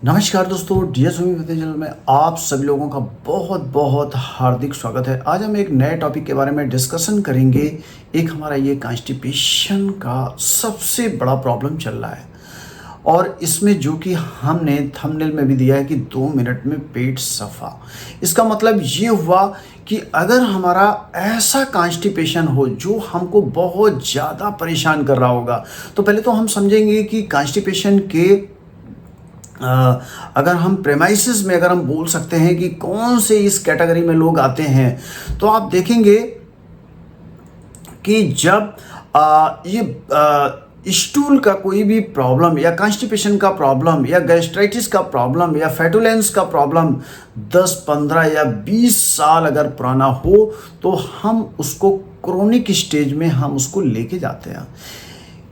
नमस्कार दोस्तों, DS channel में आप सभी लोगों का बहुत बहुत हार्दिक स्वागत है। आज हम एक नए टॉपिक के बारे में डिस्कशन करेंगे। एक हमारा ये कॉन्स्टिपेशन का सबसे बड़ा प्रॉब्लम चल रहा है और इसमें जो कि हमने थंबनेल में भी दिया है कि 2 मिनट में पेट सफा। इसका मतलब ये हुआ कि अगर हमारा ऐसा कॉन्स्टिपेशन हो जो हमको बहुत ज़्यादा परेशान कर रहा होगा, तो पहले तो हम समझेंगे कि कॉन्स्टिपेशन के अगर हम प्रेमाइसिस में अगर हम बोल सकते हैं कि कौन से इस कैटेगरी में लोग आते हैं, तो आप देखेंगे कि जब ये स्टूल का कोई भी प्रॉब्लम या कॉन्स्टिपेशन का प्रॉब्लम या गैस्ट्राइटिस का प्रॉब्लम या फैटुलेंस का प्रॉब्लम 10, 15 या 20 साल अगर पुराना हो, तो हम उसको क्रोनिक स्टेज में हम उसको लेके जाते हैं।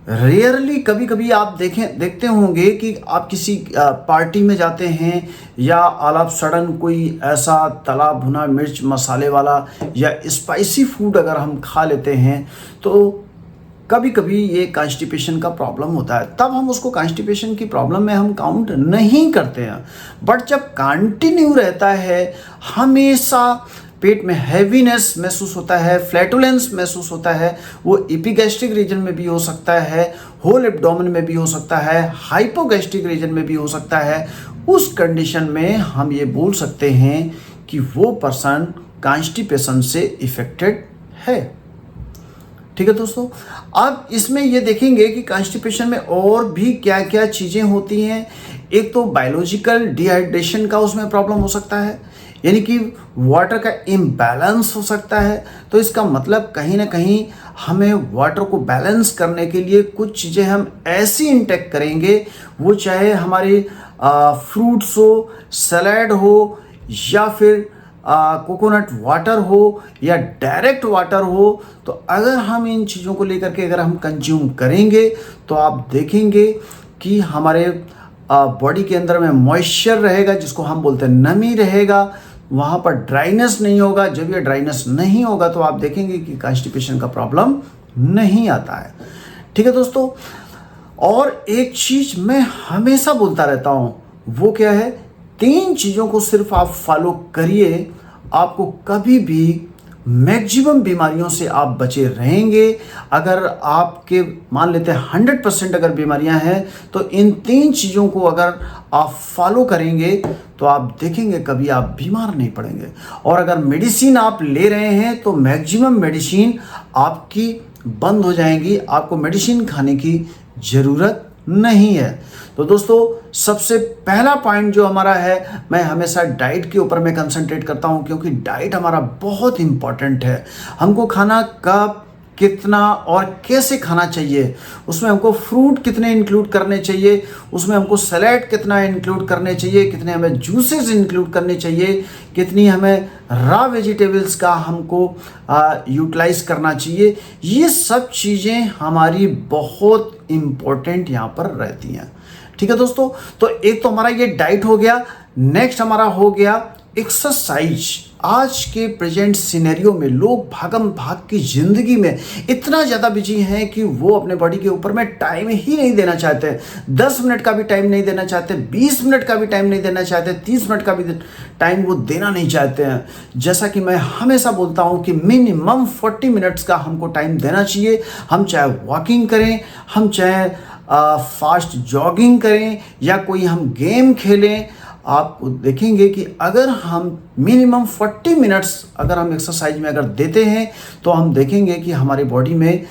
रेयरली कभी कभी आप देखते होंगे कि आप किसी पार्टी में जाते हैं या ऑल ऑफ सडन कोई ऐसा तला भुना मिर्च मसाले वाला या स्पाइसी फूड अगर हम खा लेते हैं, तो कभी कभी ये कॉन्स्टिपेशन का प्रॉब्लम होता है। तब हम उसको कॉन्स्टिपेशन की प्रॉब्लम में हम काउंट नहीं करते हैं। बट जब कंटिन्यू रहता है, हमेशा पेट में हैवीनेस महसूस होता है, फ्लैटुलेंस महसूस होता है, वो एपिगैस्ट्रिक रीजन में भी हो सकता है, होल एब्डोमेन में भी हो सकता है, हाइपोगैस्ट्रिक रीजन में भी हो सकता है, उस कंडीशन में हम ये बोल सकते हैं कि वो पर्सन कॉन्स्टिपेशन से इफेक्टेड है। ठीक है दोस्तों, अब इसमें ये देखेंगे कि कॉन्स्टिपेशन में और भी क्या क्या चीज़ें होती हैं। एक तो बायोलॉजिकल डिहाइड्रेशन का उसमें प्रॉब्लम हो सकता है, यानी कि वाटर का इम्बैलेंस हो सकता है। तो इसका मतलब कहीं ना कहीं हमें वाटर को बैलेंस करने के लिए कुछ चीज़ें हम ऐसी इंटेक करेंगे, वो चाहे हमारे फ्रूट्स हो, सलाद हो, या फिर कोकोनट वाटर हो या डायरेक्ट वाटर हो। तो अगर हम इन चीज़ों को लेकर के अगर हम कंज्यूम करेंगे, तो आप देखेंगे कि हमारे बॉडी के अंदर में मॉइस्चर रहेगा, जिसको हम बोलते हैं नमी रहेगा, वहाँ पर ड्राइनेस नहीं होगा। जब ये ड्राइनेस नहीं होगा, तो आप देखेंगे कि कॉन्स्टिपेशन का प्रॉब्लम नहीं आता है। ठीक है दोस्तों, और एक चीज़ मैं हमेशा बोलता रहता हूँ, वो क्या है, 3 चीज़ों को सिर्फ आप फॉलो करिए, आपको कभी भी मैक्सिमम बीमारियों से आप बचे रहेंगे। अगर आपके मान लेते हैं 100% अगर बीमारियां हैं, तो इन 3 चीज़ों को अगर आप फॉलो करेंगे, तो आप देखेंगे कभी आप बीमार नहीं पड़ेंगे। और अगर मेडिसिन आप ले रहे हैं, तो मैक्सिमम मेडिसिन आपकी बंद हो जाएंगी, आपको मेडिसिन खाने की ज़रूरत नहीं है। तो दोस्तों, सबसे पहला पॉइंट जो हमारा है, मैं हमेशा डाइट के ऊपर में कंसंट्रेट करता हूं, क्योंकि डाइट हमारा बहुत इंपॉर्टेंट है। हमको खाना कब, कितना और कैसे खाना चाहिए, उसमें हमको फ्रूट कितने इंक्लूड करने चाहिए, उसमें हमको सलाद कितना इंक्लूड करने चाहिए, कितने हमें जूसेस इंक्लूड करने चाहिए, कितनी हमें रॉ वेजिटेबल्स का हमको यूटिलाइज करना चाहिए, ये सब चीज़ें हमारी बहुत इम्पोर्टेंट यहाँ पर रहती हैं। ठीक है दोस्तों, तो एक तो हमारा ये डाइट हो गया। नेक्स्ट हमारा हो गया एक्सरसाइज। आज के प्रेजेंट सिनेरियो में लोग भागम भाग की जिंदगी में इतना ज़्यादा बिजी हैं कि वो अपने बॉडी के ऊपर में टाइम ही नहीं देना चाहते। 10 मिनट का भी टाइम नहीं देना चाहते, 20 मिनट का भी टाइम नहीं देना चाहते, 30 मिनट का भी टाइम वो देना नहीं चाहते हैं। जैसा कि मैं हमेशा बोलता हूँ कि मिनिमम 40 मिनट्स का हमको टाइम देना चाहिए। हम चाहे वॉकिंग करें, हम चाहे फास्ट जॉगिंग करें, या कोई हम गेम खेलें, आप देखेंगे कि अगर हम मिनिमम 40 मिनट्स अगर हम एक्सरसाइज में अगर देते हैं, तो हम देखेंगे कि हमारी बॉडी में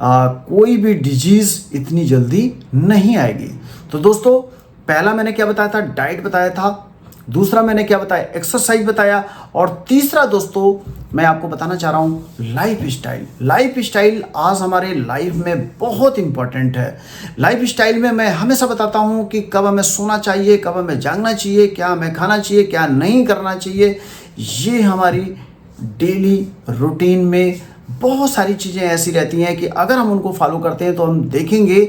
कोई भी डिजीज़ इतनी जल्दी नहीं आएगी। तो दोस्तों, पहला मैंने क्या बताया था, डाइट बताया था। दूसरा मैंने क्या बताया, एक्सरसाइज बताया। और तीसरा दोस्तों, मैं आपको बताना चाह रहा हूँ लाइफ स्टाइल। लाइफ स्टाइल आज हमारे लाइफ में बहुत इंपॉर्टेंट है। लाइफ स्टाइल में मैं हमेशा बताता हूँ कि कब हमें सोना चाहिए, कब हमें जागना चाहिए, क्या हमें खाना चाहिए, क्या नहीं करना चाहिए। ये हमारी डेली रूटीन में बहुत सारी चीज़ें ऐसी रहती हैं कि अगर हम उनको फॉलो करते हैं, तो हम देखेंगे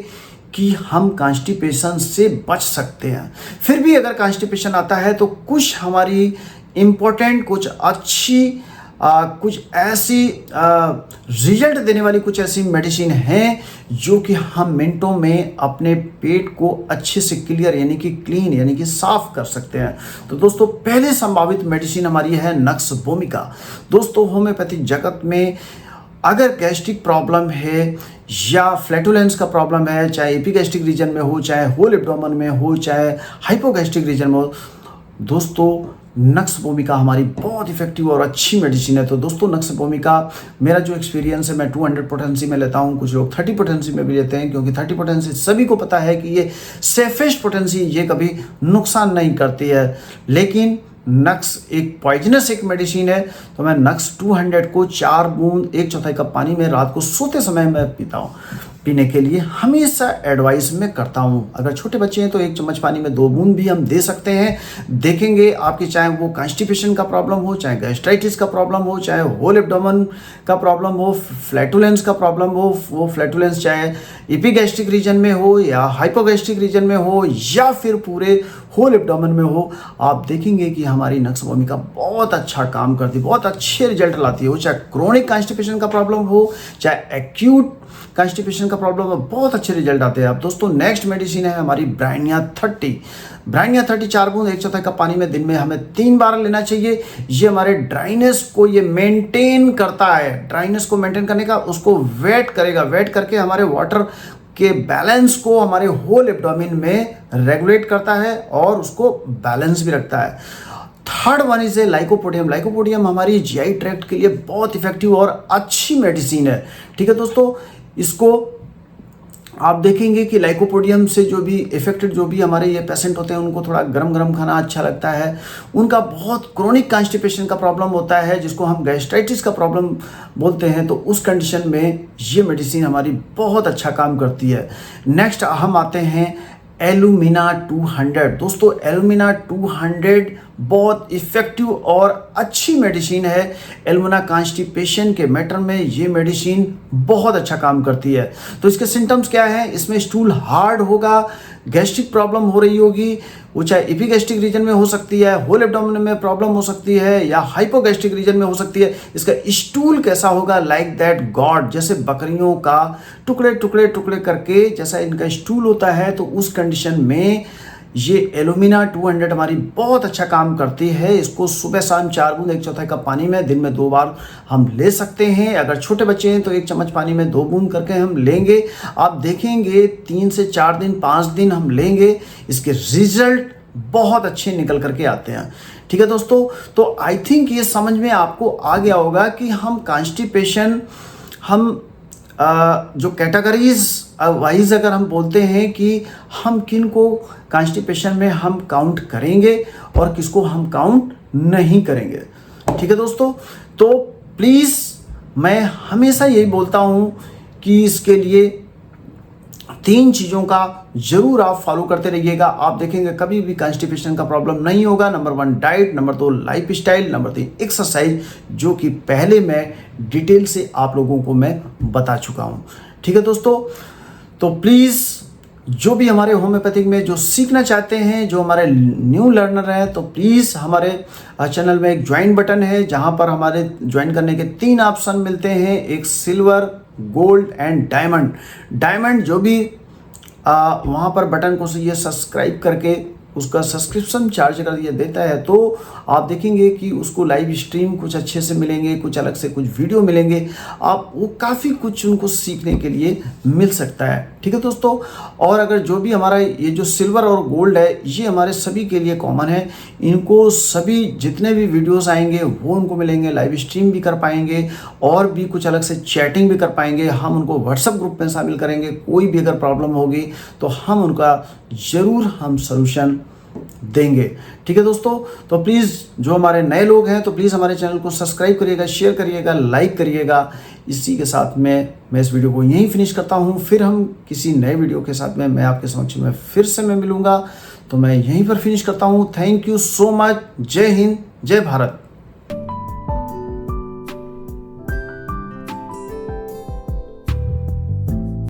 कि हम कॉन्स्टिपेशन से बच सकते हैं। फिर भी अगर कॉन्स्टिपेशन आता है, तो कुछ हमारी इम्पोर्टेंट, कुछ अच्छी कुछ ऐसी रिजल्ट देने वाली कुछ ऐसी मेडिसिन हैं जो कि हम मिनटों में अपने पेट को अच्छे से क्लियर यानी कि क्लीन यानी कि साफ कर सकते हैं। तो दोस्तों पहले संभावित मेडिसिन हमारी है नक्स भूमिका। दोस्तों होम्योपैथिक जगत में अगर गैस्ट्रिक प्रॉब्लम है या फ्लैटुलेंस का प्रॉब्लम है, चाहे एपिगैस्ट्रिक रीजन में हो, चाहे होल एब्डोमेन में हो, चाहे हाइपोगैस्ट्रिक रीजन में हो, दोस्तों नक्स भूमिका हमारी बहुत इफेक्टिव और अच्छी मेडिसिन है। तो दोस्तों नक्स भूमिका मेरा जो एक्सपीरियंस है, मैं 200 पोटेंसी में लेता हूँ, कुछ लोग 30 पोटेंसी में भी लेते हैं, क्योंकि 30 पोटेंसी सभी को पता है कि ये सेफेस्ट पोटेंसी, ये कभी नुकसान नहीं करती है। लेकिन नक्स एक पॉइजनस एक मेडिसिन है, तो मैं नक्स 200 को 4 बूंद 1/4 कप पानी में रात को सोते समय मैं पीता हूँ, पीने के लिए हमेशा एडवाइस में करता हूँ। अगर छोटे बच्चे हैं तो 1 चम्मच पानी में 2 बूंद भी हम दे सकते हैं। देखेंगे आपके, चाहे वो कॉन्स्टिपेशन का प्रॉब्लम हो, चाहे गैस्ट्राइटिस का प्रॉब्लम हो, चाहे होल एब्डोमेन का प्रॉब्लम हो, फ्लैटुलेंस का प्रॉब्लम हो, वो फ्लैटुलेंस चाहे एपिगैस्ट्रिक रीजन में हो या हाइपोगैस्ट्रिक रीजन में हो या फिर पूरे होल एब्डोमेन में हो, आप देखेंगे कि हमारी नक्स भूमिका बहुत अच्छा काम करती है, बहुत अच्छे रिजल्ट लाती है। वो चाहे क्रोनिक कॉन्स्टिपेशन का प्रॉब्लम हो, चाहे एक्यूट कॉन्स्टिपेशन का प्रॉब्लम हो, बहुत अच्छे रिजल्ट आते हैं। अब दोस्तों नेक्स्ट मेडिसिन है हमारी ब्राइनिया 30। ब्राइनिया 30 4 बूंद 1/4 कप पानी में दिन में हमें 3 बार लेना चाहिए। ये हमारे ड्राइनेस को ये मेंटेन करता है। ड्राइनेस को मेंटेन करने का उसको वेट करेगा, वेट करके हमारे वाटर के बैलेंस को हमारे होल एब्डोमेन में रेगुलेट करता है और उसको बैलेंस भी रखता है। Third one is lycopodium. Lycopodium हमारी जीआई ट्रैक्ट के लिए बहुत इफेक्टिव और अच्छी मेडिसिन है। ठीक है दोस्तों, इसको आप देखेंगे कि लाइकोपोडियम से जो भी इफेक्टेड जो भी हमारे ये पेशेंट होते हैं, उनको थोड़ा गरम गरम खाना अच्छा लगता है। उनका बहुत क्रोनिक कॉन्स्टिपेशन का प्रॉब्लम होता है, जिसको हम गैस्ट्राइटिस का प्रॉब्लम बोलते हैं, तो उस कंडीशन में ये मेडिसिन हमारी बहुत अच्छा काम करती है। नेक्स्ट हम आते हैं एलुमिना 200। दोस्तों एलुमिना 200 बहुत इफेक्टिव और अच्छी मेडिसिन है। एलुमिना कॉन्स्टिपेशन के मैटर में ये मेडिसिन बहुत अच्छा काम करती है। तो इसके सिम्टम्स क्या है? इसमें स्टूल हार्ड होगा, गैस्ट्रिक प्रॉब्लम हो रही होगी, वो चाहे एपिगैस्ट्रिक रीजन में हो सकती है, होल एब्डोमेन में प्रॉब्लम हो सकती है या हाइपोगैस्ट्रिक रीजन में हो सकती है। इसका स्टूल कैसा होगा? लाइक दैट गॉड, जैसे बकरियों का टुकड़े टुकड़े टुकड़े करके जैसा इनका स्टूल होता है, तो उस कंडीशन में ये एलुमिना 200 हमारी बहुत अच्छा काम करती है। इसको सुबह शाम 4 बूंद 1/4 कप पानी में दिन में 2 बार हम ले सकते हैं। अगर छोटे बच्चे हैं तो 1 चम्मच पानी में 2 बूंद करके हम लेंगे। आप देखेंगे 3 से 4 दिन 5 दिन हम लेंगे, इसके रिजल्ट बहुत अच्छे निकल करके आते हैं। ठीक है दोस्तों, तो आई थिंक ये समझ में आपको आ गया होगा कि हम कॉन्स्टिपेशन हम जो कैटेगरीज वाइज अगर हम बोलते हैं कि हम किन को कॉन्स्टिपेशन में हम काउंट करेंगे और किसको हम काउंट नहीं करेंगे। ठीक है दोस्तों, तो प्लीज़ मैं हमेशा यही बोलता हूँ कि इसके लिए 3 चीज़ों का जरूर आप फॉलो करते रहिएगा। आप देखेंगे कभी भी कॉन्स्टिपेशन का प्रॉब्लम नहीं होगा। Number 1 diet, number 2 life style, number 3 exercise, जो कि पहले मैं डिटेल से आप लोगों को मैं बता चुका हूँ। ठीक है दोस्तों, तो प्लीज़ जो भी हमारे होम्योपैथिक में जो सीखना चाहते हैं, जो हमारे न्यू लर्नर हैं, तो प्लीज़ हमारे चैनल में एक ज्वाइन बटन है, जहां पर हमारे ज्वाइन करने के 3 ऑप्शन मिलते हैं, एक silver, gold and diamond. Diamond जो भी वहाँ पर बटन को ये सब्सक्राइब करके उसका सब्सक्रिप्शन चार्ज कर दिया देता है, तो आप देखेंगे कि उसको लाइव स्ट्रीम कुछ अच्छे से मिलेंगे, कुछ अलग से कुछ वीडियो मिलेंगे, आप वो काफ़ी कुछ उनको सीखने के लिए मिल सकता है। ठीक है दोस्तों, और अगर जो भी हमारा ये जो सिल्वर और गोल्ड है, ये हमारे सभी के लिए कॉमन है। इनको सभी जितने भी वीडियोस आएंगे वो उनको मिलेंगे, लाइव स्ट्रीम भी कर पाएंगे और भी कुछ अलग से चैटिंग भी कर पाएंगे। हम उनको व्हाट्सएप ग्रुप में शामिल करेंगे। कोई भी अगर प्रॉब्लम होगी तो हम उनका ज़रूर हम सोल्यूशन देंगे। ठीक है दोस्तों, तो प्लीज़ जो हमारे नए लोग हैं तो प्लीज़ हमारे चैनल को सब्सक्राइब करिएगा, शेयर करिएगा, लाइक करिएगा। इसी के साथ में मैं इस वीडियो को यहीं फिनिश करता हूं। फिर हम किसी नए वीडियो के साथ में मैं आपके समक्ष में फिर से मैं मिलूंगा, तो मैं यहीं पर फिनिश करता हूं। Thank you so much. जय हिंद, जय भारत।